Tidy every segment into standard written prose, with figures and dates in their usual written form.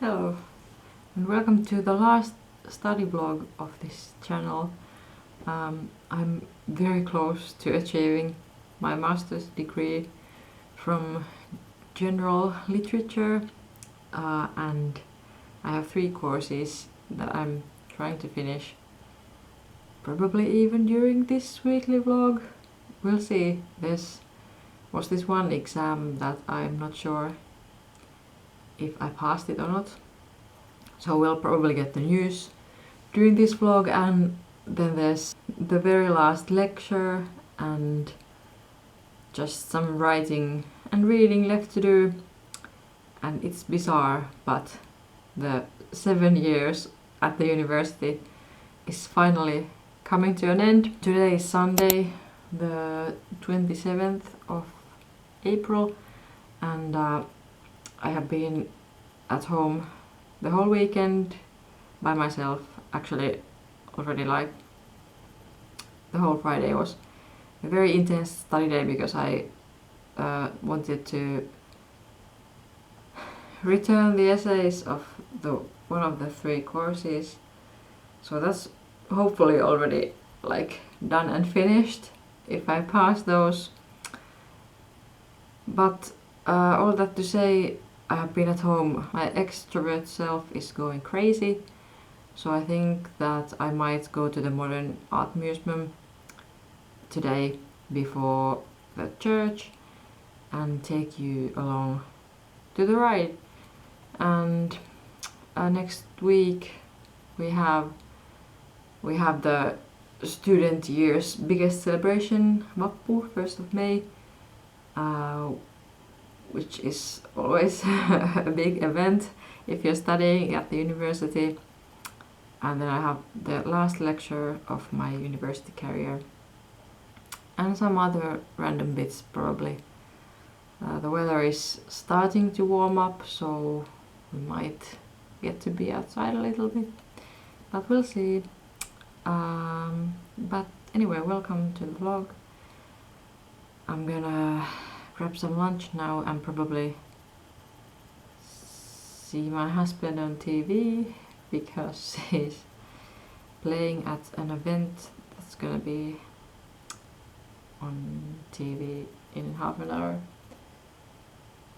Hello and welcome to the last study vlog of this channel. I'm very close to achieving my master's degree from general literature and I have 3 courses that I'm trying to finish, probably even during this weekly vlog. We'll see. There was this one exam that I'm not sure if I passed it or not. So we'll probably get the news during this vlog, and then there's the very last lecture and just some writing and reading left to do. And it's bizarre, but the 7 years at the university is finally coming to an end. Today is Sunday, the 27th of April, and I have been at home the whole weekend by myself. Actually, already like the whole Friday was a very intense study day because I wanted to return the essays of one of the 3 courses. So that's hopefully already like done and finished if I pass those. But all that to say, I have been at home. My extrovert self is going crazy, so I think that I might go to the Modern Art Museum today before the church and take you along to the ride. And next week we have the student year's biggest celebration, vappu, 1st of May, which is always a big event if you're studying at the university. And then I have the last lecture of my university career and some other random bits probably. The weather is starting to warm up, so we might get to be outside a little bit, but we'll see. But anyway, welcome to the vlog. I'm gonna grab some lunch now and probably see my husband on TV because he's playing at an event that's gonna be on TV in half an hour.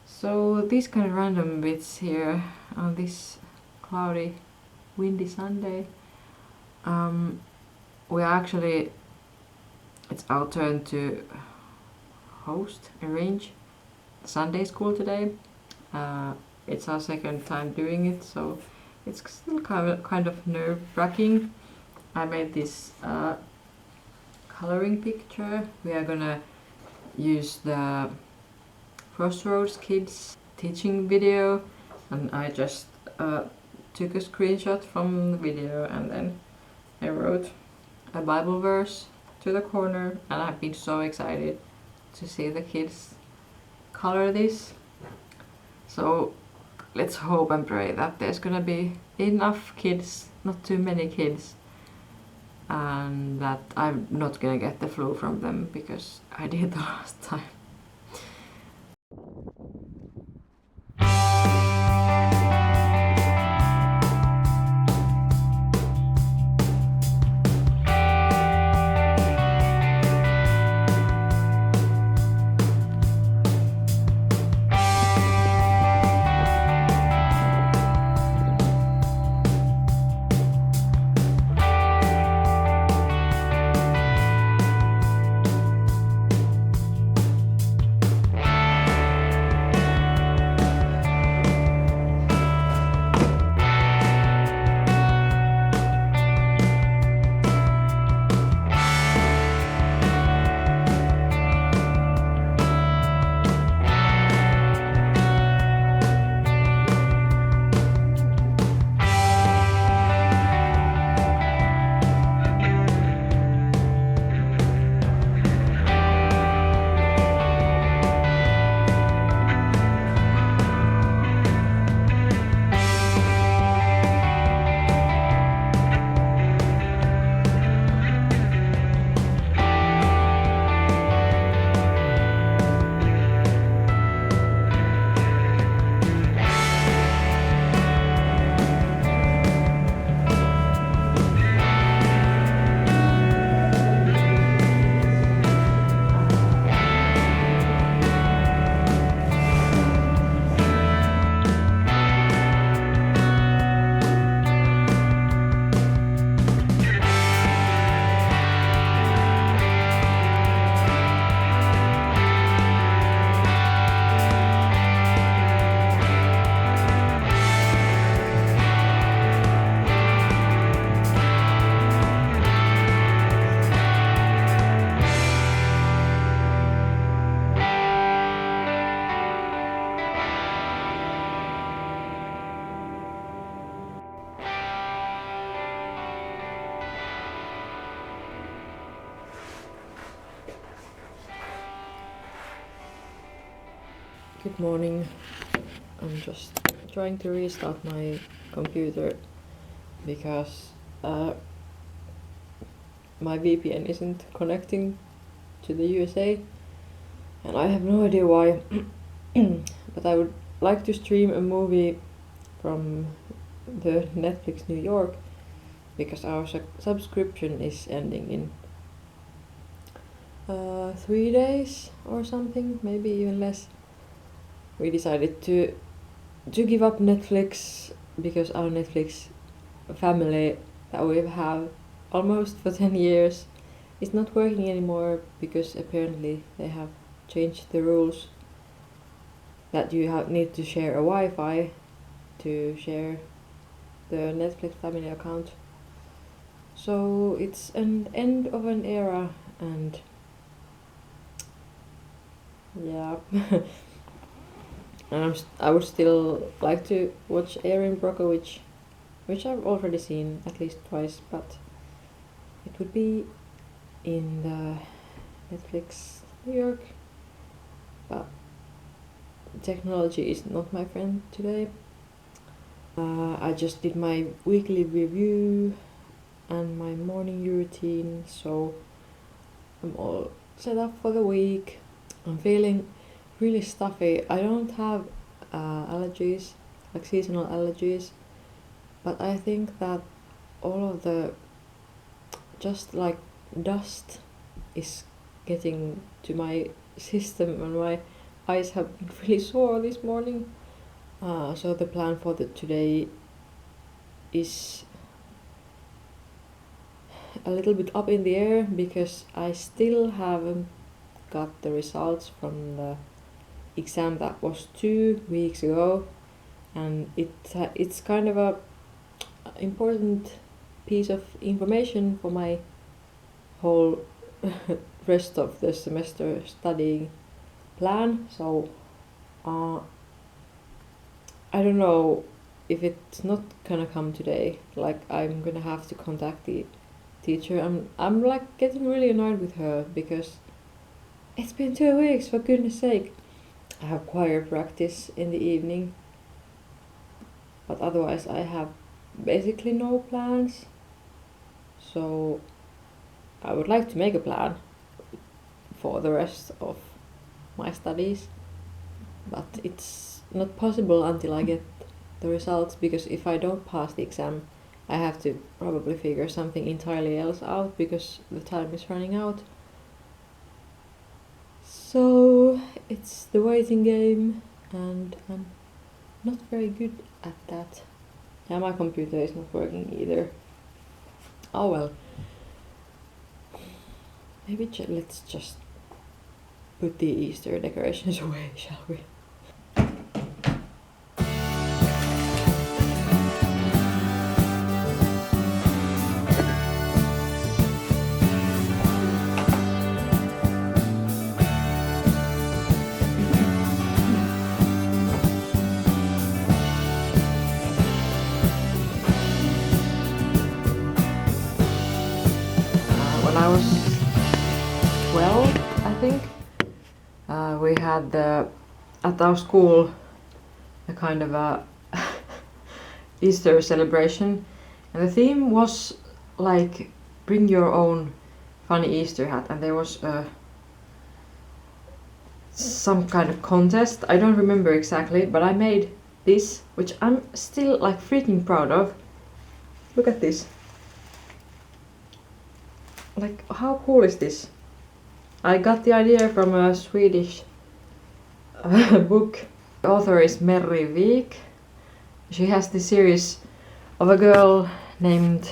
So these kind of random bits here on this cloudy, windy Sunday. It's our turn to arrange Sunday school today. It's our 2nd time doing it, so it's still kind of nerve-wracking. I made this coloring picture. We are gonna use the Crossroads Kids teaching video, and I just took a screenshot from the video and then I wrote a Bible verse to the corner, and I've been so excited to see the kids color this. So let's hope and pray that there's gonna be enough kids, not too many kids, and that I'm not gonna get the flu from them because I did the last time. Good morning. I'm just trying to restart my computer because my VPN isn't connecting to the USA and I have no idea why. But I would like to stream a movie from the Netflix New York because our subscription is ending in 3 days or something, maybe even less. We decided to give up Netflix because our Netflix family that we've had almost for 10 years is not working anymore because apparently they have changed the rules that you need to share a Wi-Fi to share the Netflix family account. So it's an end of an era, and yeah. And I would still like to watch Erin Brockovich, which I've already seen at least twice, but it would be in the Netflix New York. But technology is not my friend today. I just did my weekly review and my morning routine, so I'm all set up for the week. I'm feeling really stuffy. I don't have allergies, like seasonal allergies, but I think that all of the just like dust is getting to my system and my eyes have been really sore this morning. So the plan for today is a little bit up in the air because I still haven't got the results from the exam that was 2 weeks ago, and it's kind of a important piece of information for my whole rest of the semester studying plan. So I don't know if it's not gonna come today. Like, I'm gonna have to contact the teacher. I'm like getting really annoyed with her because it's been 2 weeks, for goodness sake. I have choir practice in the evening, but otherwise I have basically no plans. So I would like to make a plan for the rest of my studies, but it's not possible until I get the results, because if I don't pass the exam I have to probably figure something entirely else out because the time is running out. So it's the waiting game, and I'm not very good at that. Yeah, my computer is not working either. Oh well. Maybe let's just put the Easter decorations away, shall we? When I was 12, I think, we had at our school a kind of a Easter celebration, and the theme was like bring your own funny Easter hat, and there was some kind of contest. I don't remember exactly, but I made this, which I'm still like freaking proud of. Look at this. Like, how cool is this? I got the idea from a Swedish book. The author is Merri Wijk. She has this series of a girl named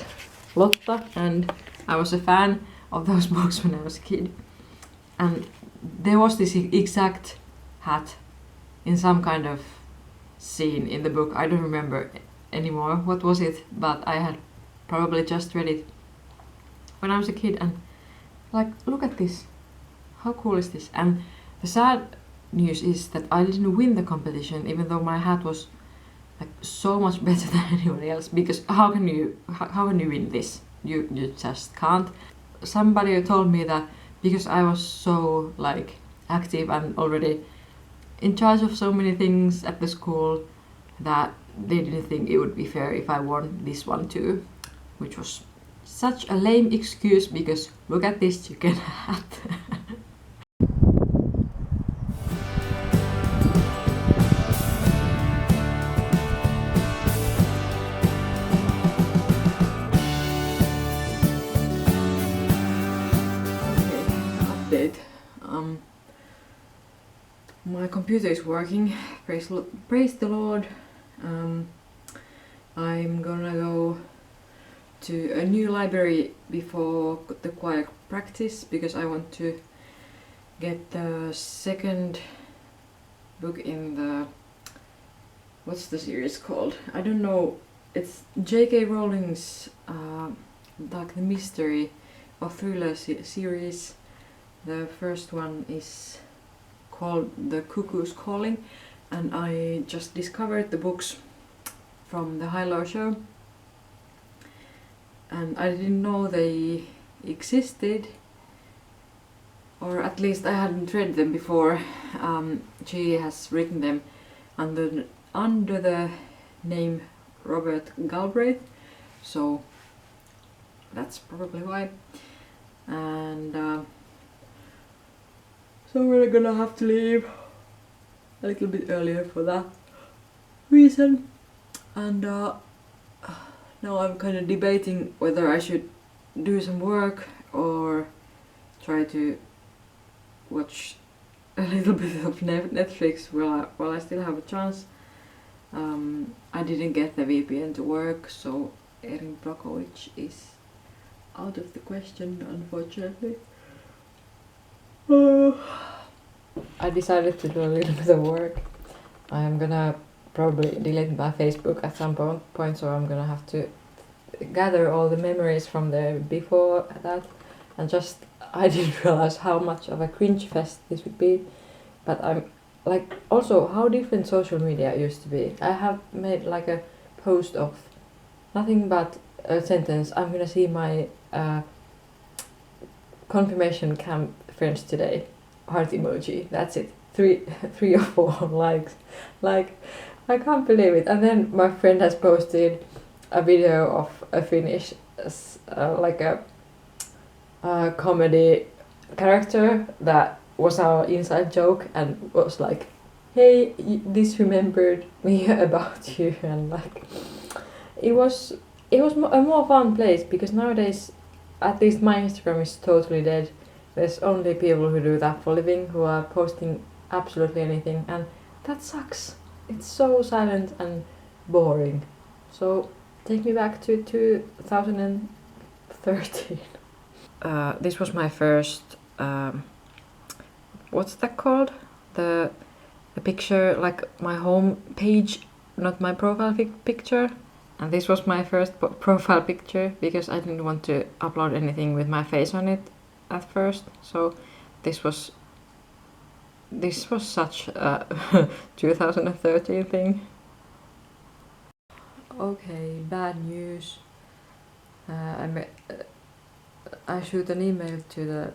Lotta, and I was a fan of those books when I was a kid. And there was this exact hat in some kind of scene in the book. I don't remember anymore what was it, but I had probably just read it when I was a kid, and like, look at this. How cool is this? And the sad news is that I didn't win the competition, even though my hat was like so much better than anybody else, because how can you win this? You just can't. Somebody told me that because I was so like active and already in charge of so many things at the school that they didn't think it would be fair if I won this one too, which was such a lame excuse because look at this chicken hat. Update. My computer is working. Praise the Lord. I'm gonna go to a new library before the choir practice because I want to get the second book in the, what's the series called? I don't know. It's J.K. Rowling's like the mystery or thriller series. The first one is called The Cuckoo's Calling, and I just discovered the books from the High-Low show, and I didn't know they existed, or at least I hadn't read them before. She has written them under the name Robert Galbraith, so that's probably why. And so we're gonna have to leave a little bit earlier for that reason. And now I'm kind of debating whether I should do some work or try to watch a little bit of Netflix while I still have a chance. I didn't get the VPN to work, so Erin Brockovich is out of the question, unfortunately. I decided to do a little bit of work. I am gonna probably delete my Facebook at some point, so I'm gonna have to gather all the memories from the before that, and just I didn't realize how much of a cringe fest this would be. But I'm like, also how different social media used to be. I have made like a post of nothing but a sentence. I'm gonna see my confirmation camp friends today. Heart emoji. That's it. Three or four likes. Like, I can't believe it. And then my friend has posted a video of a Finnish like a comedy character that was our inside joke and was like, hey, this remembered me about you, and like it was a more fun place because nowadays at least my Instagram is totally dead. There's only people who do that for a living who are posting absolutely anything, and that sucks. It's so silent and boring. So take me back to 2013. This was my first, what's that called? The picture, like my home page, not my profile picture. And this was my first profile picture because I didn't want to upload anything with my face on it at first. So this was such a 2013 thing. Okay, bad news. I shoot an email to the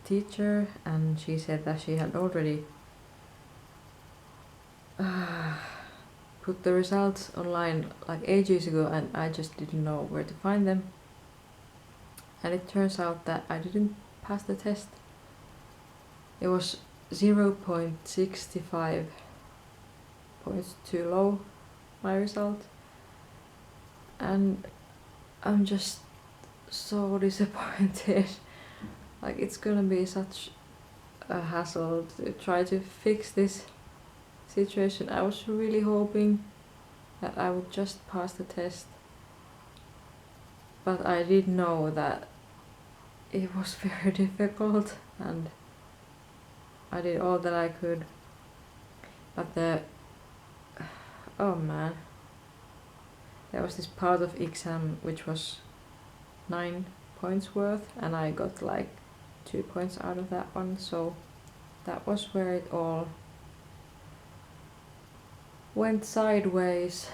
teacher and she said that she had already put the results online like ages ago and I just didn't know where to find them. And it turns out that I didn't pass the test. It was 0.65 points too low, my result. And I'm just so disappointed. Like, it's gonna be such a hassle to try to fix this situation. I was really hoping that I would just pass the test, but I did know that it was very difficult and I did all that I could. But oh man, there was this part of exam which was 9 points worth and I got like 2 points out of that one, so that was where it all went sideways.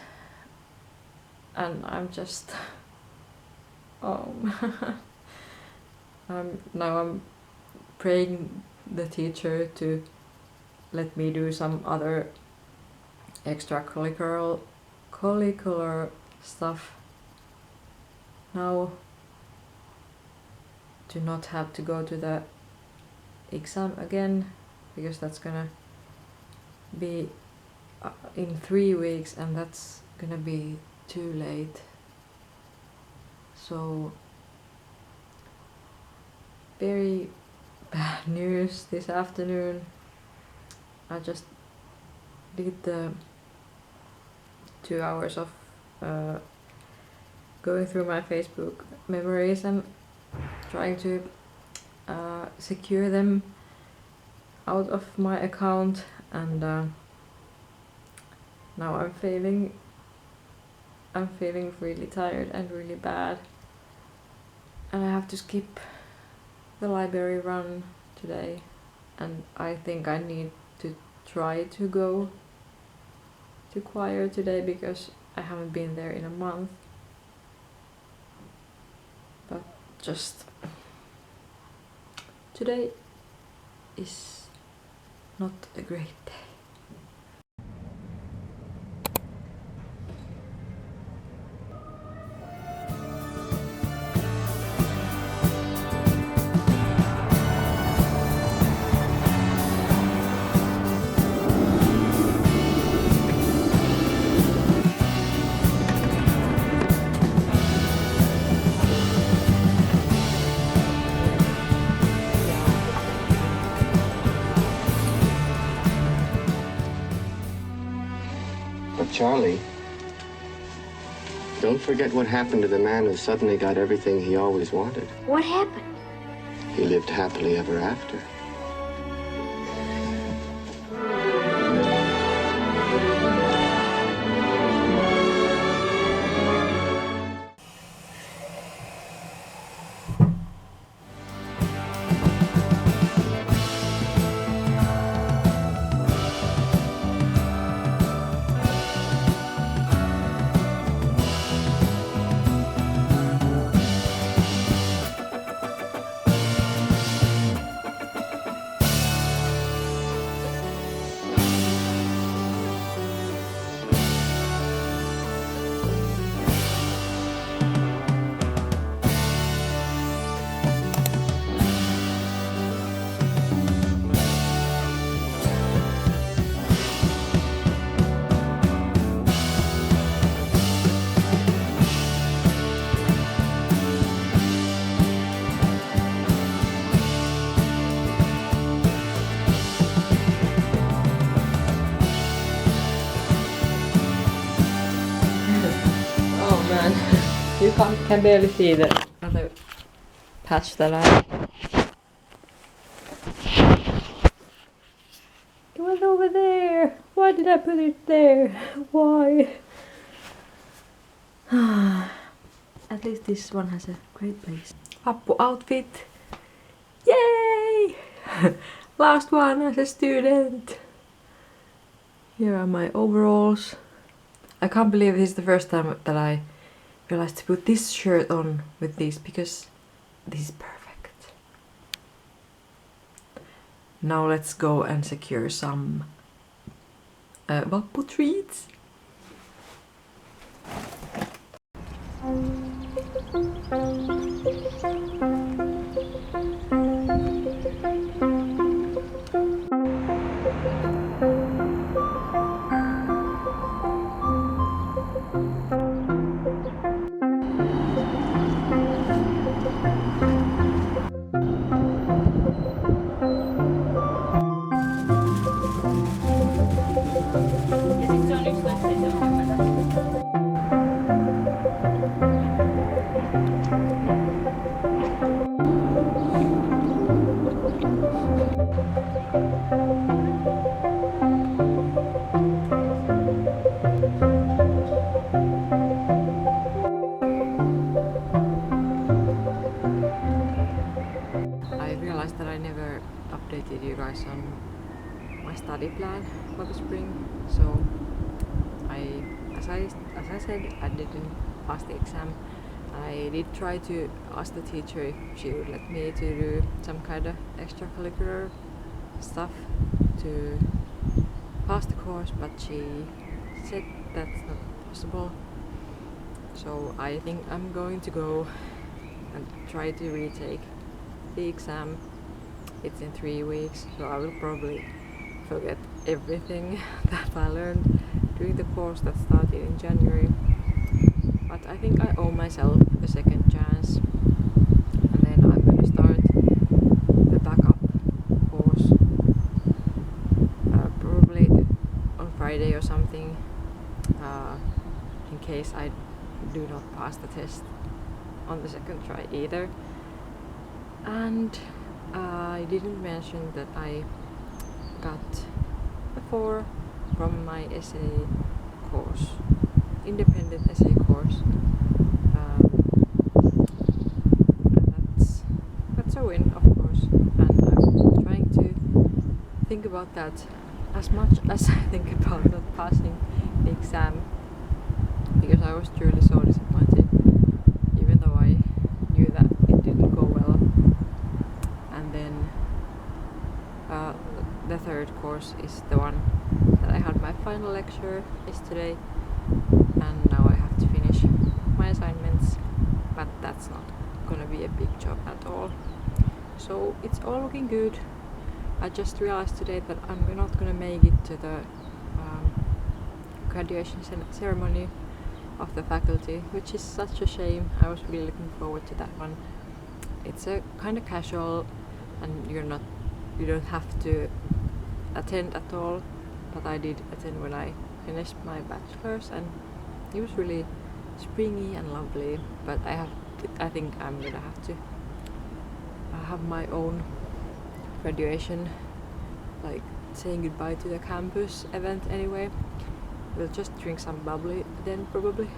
And I'm just oh man. Now I'm praying the teacher to let me do some other extracurricular stuff now to not have to go to the exam again, because that's gonna be in 3 weeks and that's gonna be too late. So very bad news this afternoon. I just did the 2 hours of going through my Facebook memories and trying to secure them out of my account, and now I'm feeling really tired and really bad, and I have to skip the library run today, and I think I need to try to go to choir today because I haven't been there in a month. But just today is not a great day. But Charlie, don't forget what happened to the man who suddenly got everything he always wanted. What happened? He lived happily ever after. You can barely see the other patch that it was over there. Why did I put it there? Why? At least this one has a great place. Vappu outfit. Yay! Last one as a student. Here are my overalls. I can't believe this is the first time that I realized to put this shirt on with these, because this is perfect. Now let's go and secure some vappu treats. That I never updated you guys on my study plan for the spring, so as I said, I didn't pass the exam. I did try to ask the teacher if she would let me to do some kind of extracurricular stuff to pass the course, but she said that's not possible. So I think I'm going to go and try to retake the exam. It's in 3 weeks, so I will probably forget everything that I learned during the course that started in January. But I think I owe myself a second chance, and then I'm going to start the backup course probably on Friday or something, in case I do not pass the test on the second try either. And I didn't mention that I got a 4 from my essay course, independent essay course. That's a win, of course, and I'm trying to think about that as much as I think about not passing the exam, because I was truly so disappointed, even though I knew that it didn't go well. And then the third course is the one that I had my final lecture yesterday, and now I have to finish my assignments, but that's not gonna be a big job at all. So it's all looking good. I just realized today that I'm not gonna make it to the graduation ceremony of the faculty, which is such a shame. I was really looking forward to that one. It's a kind of casual, and you don't have to attend at all, but I did attend when I finished my bachelor's, and it was really springy and lovely. But I think I'm gonna have to have my own graduation, like saying goodbye to the campus event anyway. We'll just drink some bubbly then probably.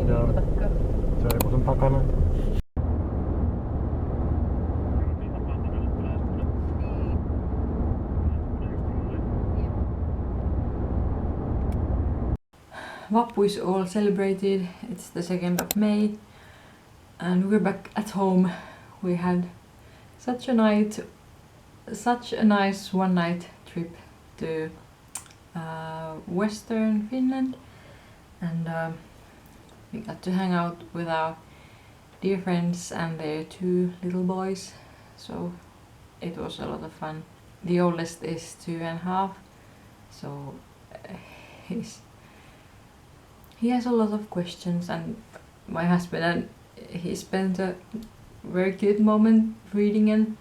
Joo. Se on joku sun takana. Vappu is all celebrated. It's the 2nd of May, and we're back at home. We had such a nice one-night trip to Western Finland, and we got to hang out with our dear friends and their 2 little boys. So it was a lot of fun. The oldest is 2.5, so he has a lot of questions, and my husband and he spent a very cute moment reading and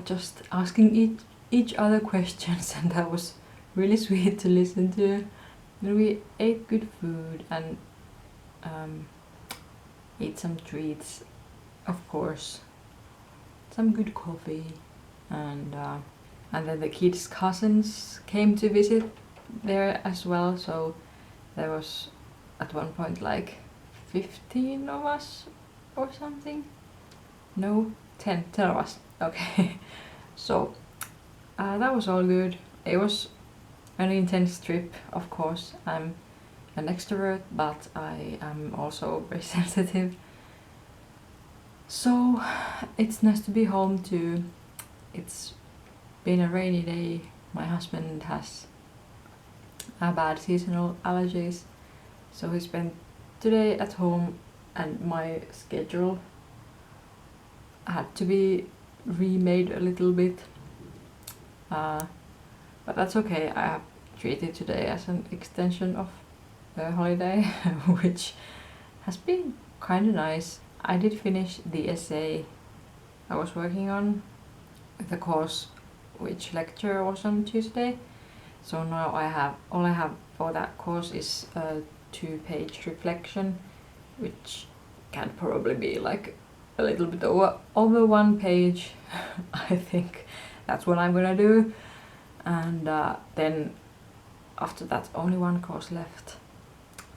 just asking each other questions, and that was really sweet to listen to. And we ate good food and ate some treats, of course, some good coffee, and then the kids' cousins came to visit there as well. So there was at one point like 15 of us or something. No, 10 of us. Okay. So that was all good. It was an intense trip, of course. I'm an extrovert, but I am also very sensitive. So it's nice to be home too. It's been a rainy day. My husband has bad seasonal allergies, so he spent today at home, and my schedule had to be remade a little bit, but that's okay. I have treated today as an extension of the holiday, which has been kind of nice. I did finish the essay I was working on with the course which lecture was on Tuesday. So now all I have for that course is a 2-page reflection, which can probably be like a little bit over 1 page. I think that's what I'm gonna do, and then after that only 1 course left.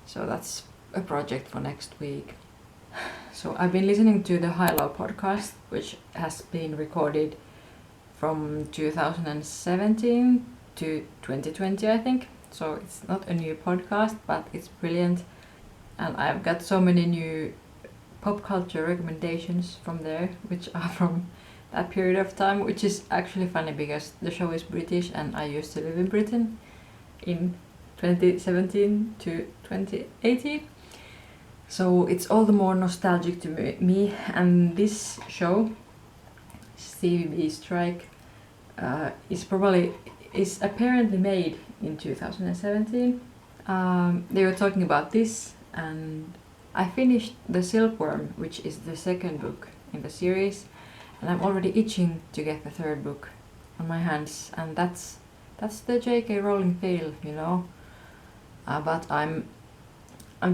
So that's a project for next week. So I've been listening to the High Low podcast, which has been recorded from 2017 to 2020, I think. So it's not a new podcast, but it's brilliant, and I've got so many new pop culture recommendations from there, which are from that period of time, which is actually funny because the show is British and I used to live in Britain in 2017 to 2018. So it's all the more nostalgic to me, and this show, CVB Strike, is apparently made in 2017. They were talking about this, and I finished The Silkworm, which is the second book in the series, and I'm already itching to get the third book on my hands, and that's the J.K. Rowling fail, you know. But I'm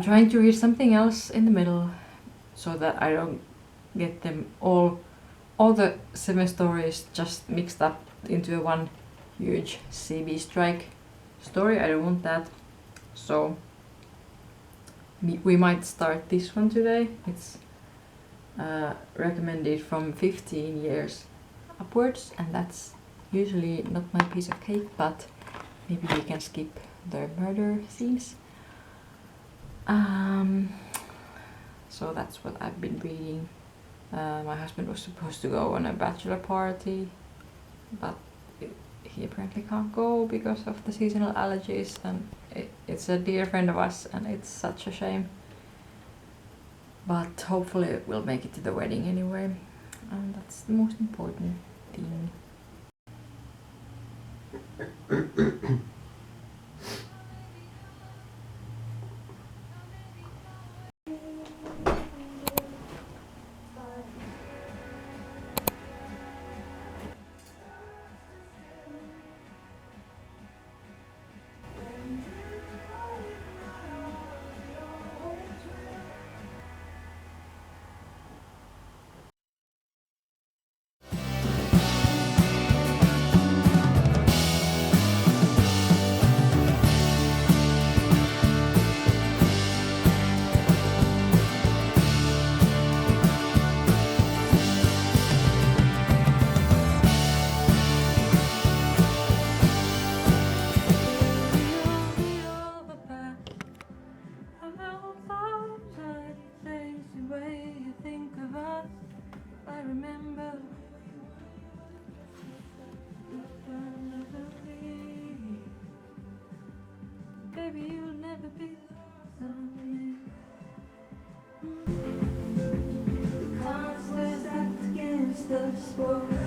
trying to read something else in the middle, so that I don't get them all the 7 stories just mixed up into one huge CB Strike story. I don't want that. So we might start this one today. It's recommended from 15 years upwards, and that's usually not my piece of cake, but maybe we can skip the murder scenes. So that's what I've been reading. My husband was supposed to go on a bachelor party, but he apparently can't go because of the seasonal allergies, and it's a dear friend of us, and it's such a shame. But hopefully we'll make it to the wedding anyway, and that's the most important thing. Baby, you'll never be something. Can't stand against the sport.